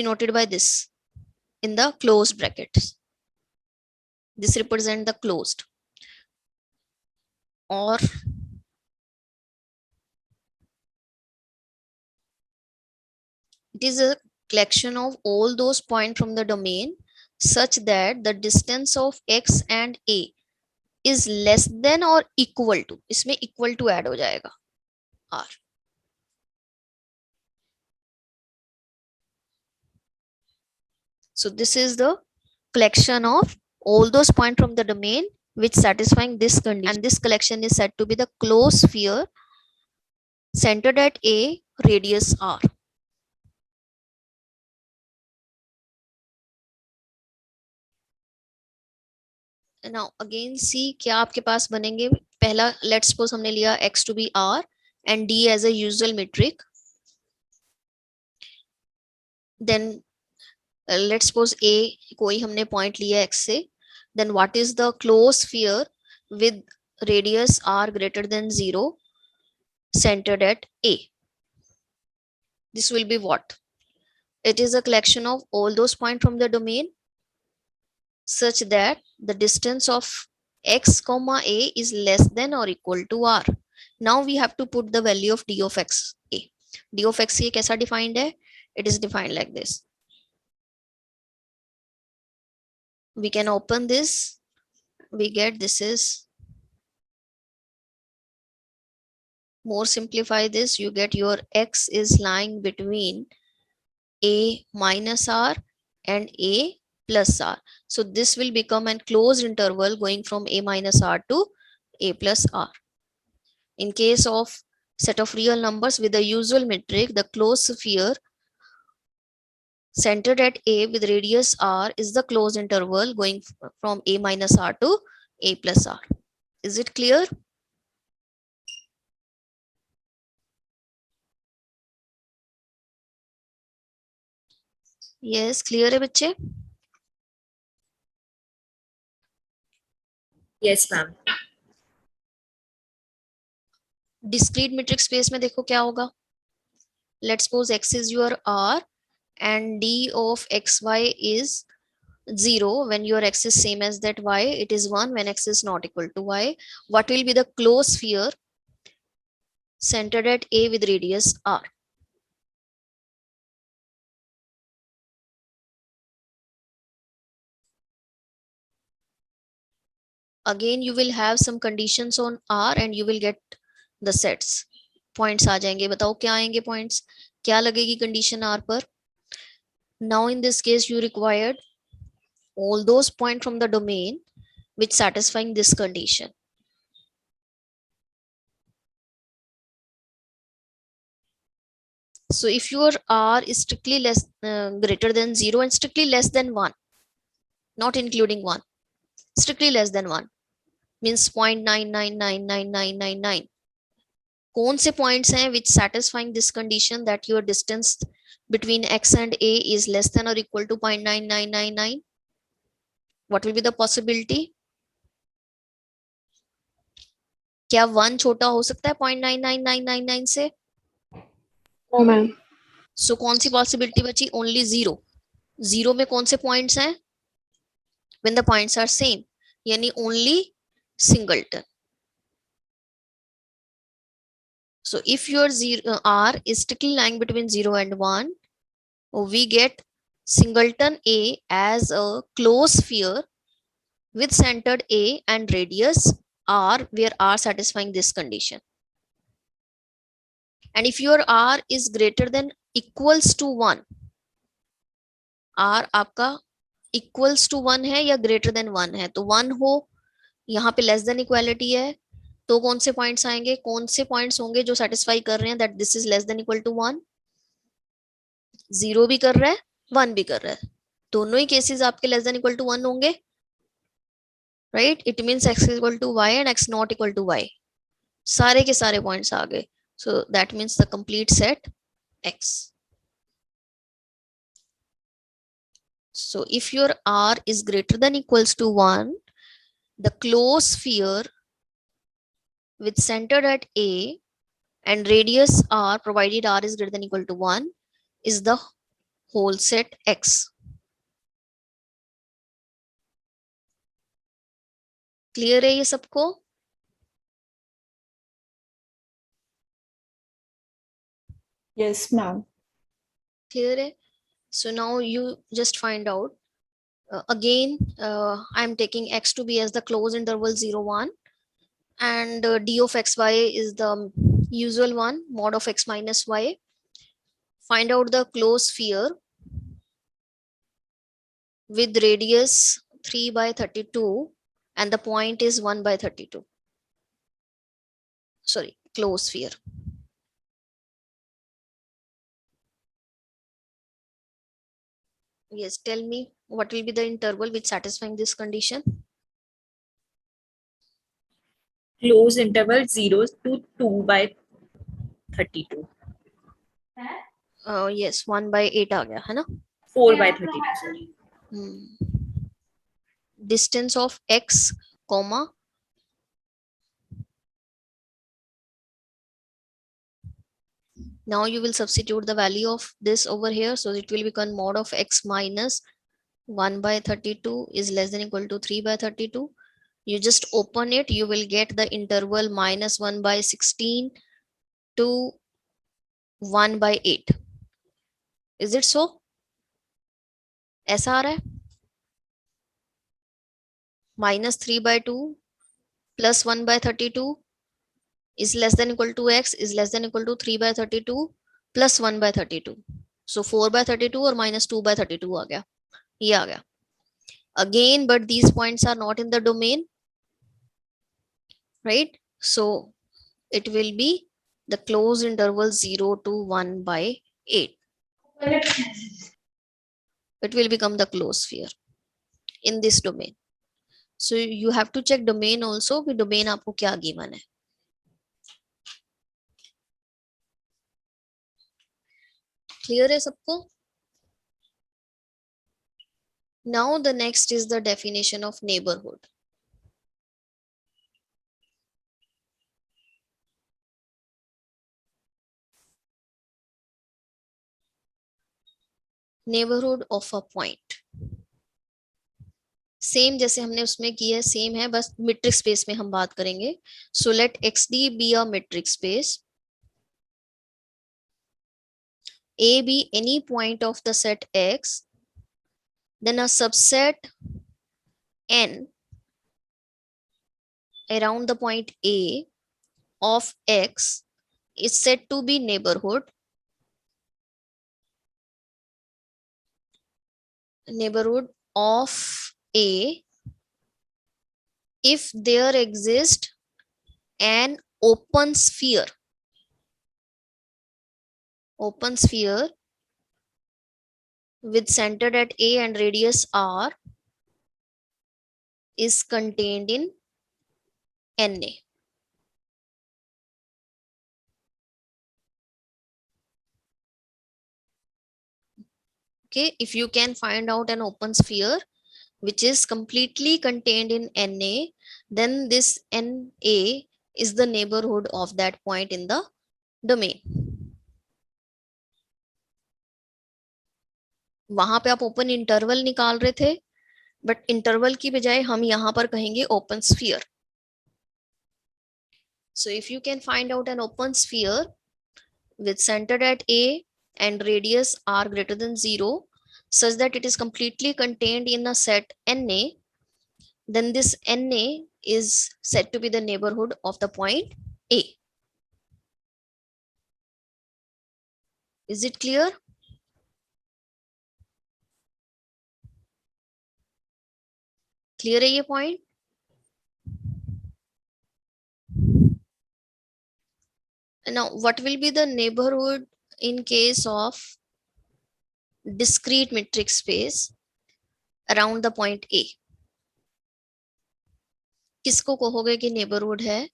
denoted by this in the closed brackets. This represents the closed. Or it is a collection of all those points from the domain such that the distance of x and a is less than or equal to, इसमें equal to add हो जाएगा r. So this is the collection of all those points from the domain which satisfying this condition, and this collection is said to be the closed sphere centered at a, radius r. Now again see क्या आपके पास बनेंगे. पहला let's suppose हमने लिया x to be r and d as a usual metric. Then let's suppose a कोई हमने point लिया x से. Then what is the closed sphere with radius r greater than 0 centered at a? This will be what? It is a collection of all those points from the domain such that the distance of x comma a is less than or equal to r. Now we have to put the value of d of x a. D of x ये कैसा defined है? It is defined like this. We can open this. We get this is, more simplify this, you get your x is lying between a minus r and a plus r. So this will become a closed interval going from a minus r to a plus r. In case of set of real numbers with the usual metric, the closed sphere centered at a with radius r is the closed interval going from a minus r to a plus r. Is it clear? Yes, clear है बच्चे? Yes, ma'am. Discrete metric space में देखो क्या होगा. Let's suppose x is your r and d of xy is 0 when your x is same as that y, it is 1 when x is not equal to y. What will be the closed sphere centered at a with radius r? Again you will have some conditions on r and you will get the sets. Points आ जाएंगे. बताओ क्या आएंगे points? क्या लगेगी condition r पर? Now in this case you required all those points from the domain which satisfying this condition. So if your r is strictly less greater than 0 and strictly less than 1, not including 1, strictly less than 1 means 0.999999. कौन से points हैं which satisfying this condition that your distance between x and a is less than or equal to 0.9999? What will be the possibility? क्या 1 छोटा हो सकता है 0.99999 से? No, ma'am. So कौन सी possibility बची? Only 0. 0 में कौन से points हैं? When the points are same, यानी only singleton. So if your r is strictly lying between 0 and 1, we get singleton a as a closed sphere with centered a and radius r, where r satisfying this condition. And if your r is greater than equals to 1, r आपका equals to 1 है या greater than 1 है, तो 1 हो, यहाँ पे less than equality है, तो कौन से पॉइंट्स आएंगे? कौन से पॉइंट्स होंगे जो सेटिस्फाई कर रहे हैं that this is less than equal to 1? 0 भी कर रहा है, 1 भी कर रहा है, दोनों ही केसेस आपके लेस देन इक्वल टू 1 होंगे, right? It means x equal to y and x not equal to y. सारे के सारे पॉइंट्स आ गए. So that means the complete set x. So if your r is greater than equals to 1, the closed sphere with centered at a and radius r, provided r is greater than equal to 1, is the whole set X. Clear है ये सबको? Yes, ma'am. Clear है? So now you just find out. Again, I'm taking X to be as the closed interval 0, 1, and d of xy is the usual one, mod of x minus y. Find out the closed sphere with radius 3 by 32 and the point is 1 by 32. Sorry, closed sphere. Yes, tell me what will be the interval which satisfying this condition? Close interval 0 to 2 by 32. Yes, 1 by 8 आ गया है ना? 4 by 32, sorry. Distance of x comma now you will substitute the value of this over here, so it will become mod of x minus 1 by 32 is less than equal to 3 by 32. You just open it, you will get the interval minus 1 by 16 to 1 by 8. Is it so? ऐसा आ रहा है? Minus 3 by 2 plus 1 by 32 is less than equal to x is less than equal to 3 by 32 plus 1 by 32. So 4 by 32 और minus 2 by 32 आ गया, ये आ गया. Again, but these points are not in the domain, right? So it will be the closed interval 0 to 1 by 8. It will become the closed sphere in this domain. So you have to check domain also कि domain आपको क्या given है. Clear है सबको? Now the next is the definition of neighborhood. Neighborhood of a point. Same जैसे हमने उसमें किया है सेम है, बस मीट्रिक स्पेस में हम बात करेंगे. So let XD be a metric space, A be any point of the set X, then a subset N around the point A of X is said to be neighborhood of A if there exists an open sphere with center at A and radius R is contained in Na. Okay, if you can find out an open sphere which is completely contained in Na, then this Na is the neighborhood of that point in the domain. वहां पे आप open interval निकाल रहे थे, but interval की बजाय हम यहां पर कहेंगे open sphere. So if you can find out an open sphere with center at A and radius R greater than 0 such that it is completely contained in a set Na, then this Na is said to be the neighborhood of the point A. Is it clear? Clear है ये point? Now what will be the neighborhood in case of discrete metric space around the point A? किसको कहोगे कि neighborhood है?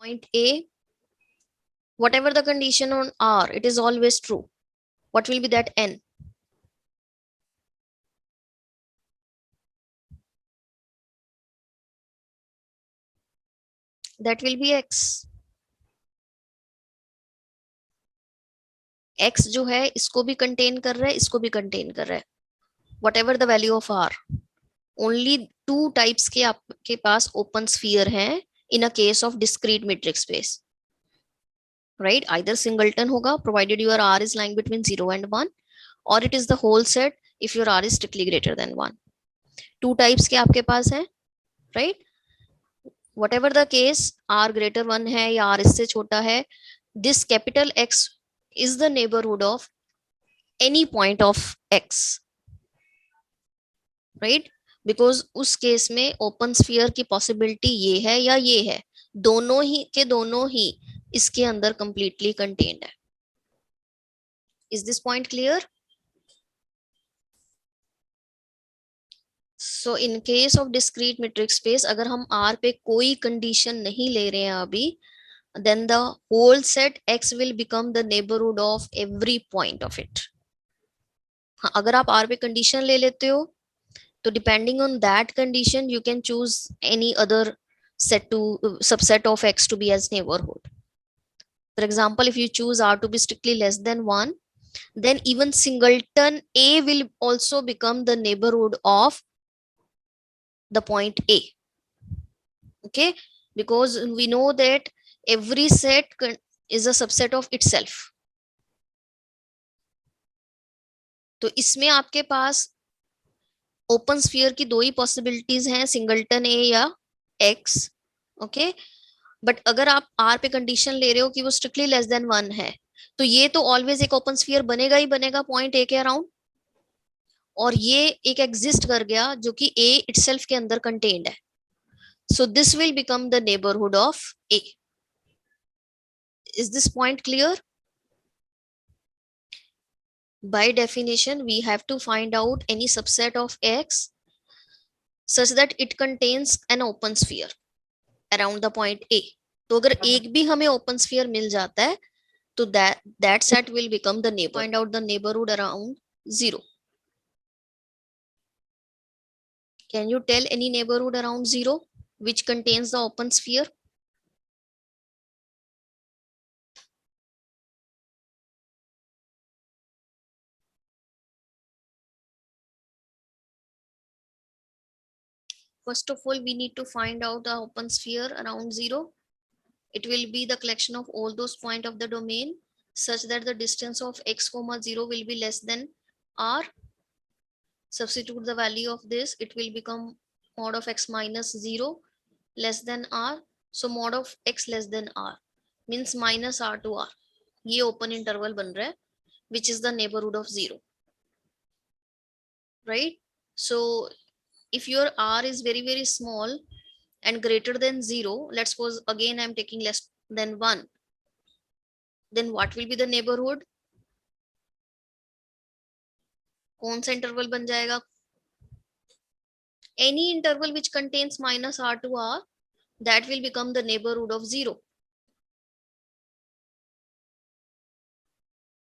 Point A, whatever the condition on R, it is always true. What will be that N? That will be X. x जो है इसको भी contain कर रहा है, इसको भी कंटेन कर रहा है, whatever the value of r. Only two types के आपके पास ओपन स्फीयर हैं in a case of discrete metric space, right. Either singleton होगा provided your r is lying between 0 and 1, or it is the whole set if your r is strictly greater than 1. To types के आपके पास है, right. whatever the case, r greater 1 है या r इससे छोटा है, this capital X is the neighborhood of any point of x, right. Because उस case में ओपन स्फीयर की पॉसिबिलिटी ये है या ये है, दोनों ही इसके अंदर कंप्लीटली कंटेन्ड है. Is this point clear? So in case of discrete metric space, अगर हम R पे कोई कंडीशन नहीं ले रहे हैं अभी, then the whole set X will become the neighborhood of every point of it. हाँ, अगर आप R पे कंडीशन ले लेते हो तो depending on that condition you can choose any other subset of X to be as neighborhood. For example, if you choose R to be strictly less than 1, then even singleton A will also become the neighborhood of the point A. Okay, because we know that every set is a subset of itself. तो इसमें आपके पास open sphere की दो ही possibilities हैं, singleton ए या x. Okay, but अगर आप आर पे कंडीशन ले रहे हो कि वो स्ट्रिक्टली लेस देन 1 है, तो ये तो ऑलवेज एक ओपन स्फीयर बनेगा ही बनेगा पॉइंट ए के अराउंड, और ये एक एग्जिस्ट कर गया जो कि ए इटसेल्फ के अंदर कंटेन्ड है. So this will become the neighbourhood of A. Is this point clear? By definition, we have to find out any subset of X such that it contains an open sphere around the point A. तो अगर एक भी हमें open sphere मिल जाता है तो that set will become the neighbor. Find out the neighborhood around 0. Can you tell any neighborhood around 0 which contains the open sphere? First of all, we need to find out the open sphere around 0. It will be the collection of all those points of the domain such that the distance of x comma 0 will be less than r. Substitute the value of this, it will become mod of x minus 0 less than r. So mod of x less than r means minus r to r. ये open interval बन रहा है, which is the neighborhood of 0. Right? So if your r is very, very small and greater than 0, let's suppose again I'm taking less than 1, then what will be the neighborhood? कौन सा interval बन जाएगा? Any interval which contains minus r to r, that will become the neighborhood of 0.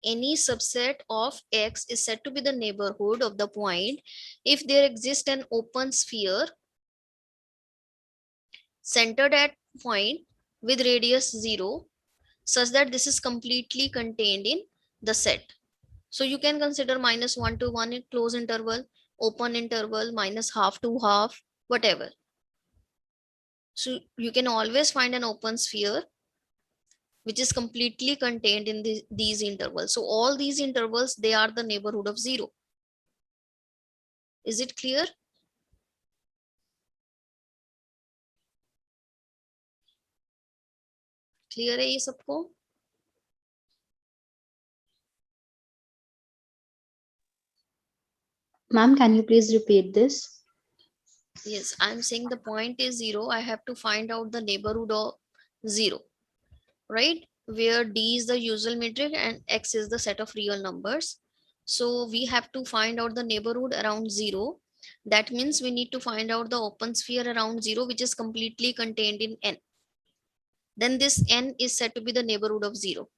Any subset of X is said to be the neighborhood of the point if there exists an open sphere centered at point with radius 0 such that this is completely contained in the set. So you can consider minus 1 to 1 in close interval, open interval, minus half to half, whatever. So you can always find an open sphere which is completely contained in these intervals. So all these intervals, they are the neighborhood of 0. Is it clear? Clear है ये सबको? Ma'am, can you please repeat this? Yes, I'm saying the point is 0. I have to find out the neighborhood of 0, right? Where D is the usual metric and X is the set of real numbers. So we have to find out the neighborhood around 0. That means we need to find out the open sphere around 0, which is completely contained in N. Then this N is said to be the neighborhood of 0,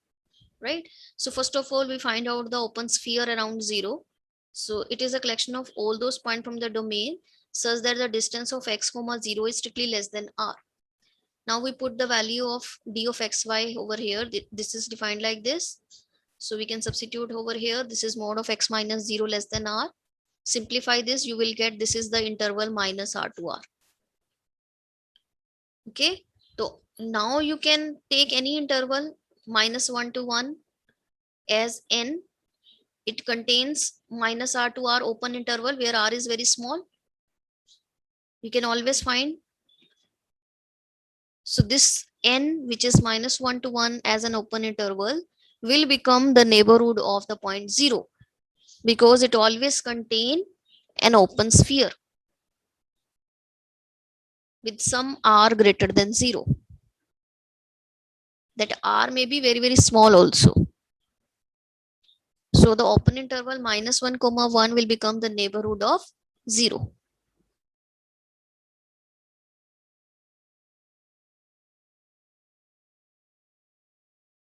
right? So first of all, we find out the open sphere around 0. So it is a collection of all those points from the domain such that the distance of x comma 0 is strictly less than r. Now we put the value of d of xy over here. This is defined like this. So we can substitute over here. This is mod of x minus 0 less than r. Simplify this, you will get this is the interval minus r to r. Okay, so now you can take any interval minus 1 to 1 as n. It contains minus r to r open interval where r is very small. You can always find. So this n, which is minus 1 to 1 as an open interval, will become the neighborhood of the point 0 because it always contain an open sphere with some r greater than 0. That r may be very, very small also. So the open interval minus 1 comma 1 will become the neighborhood of 0.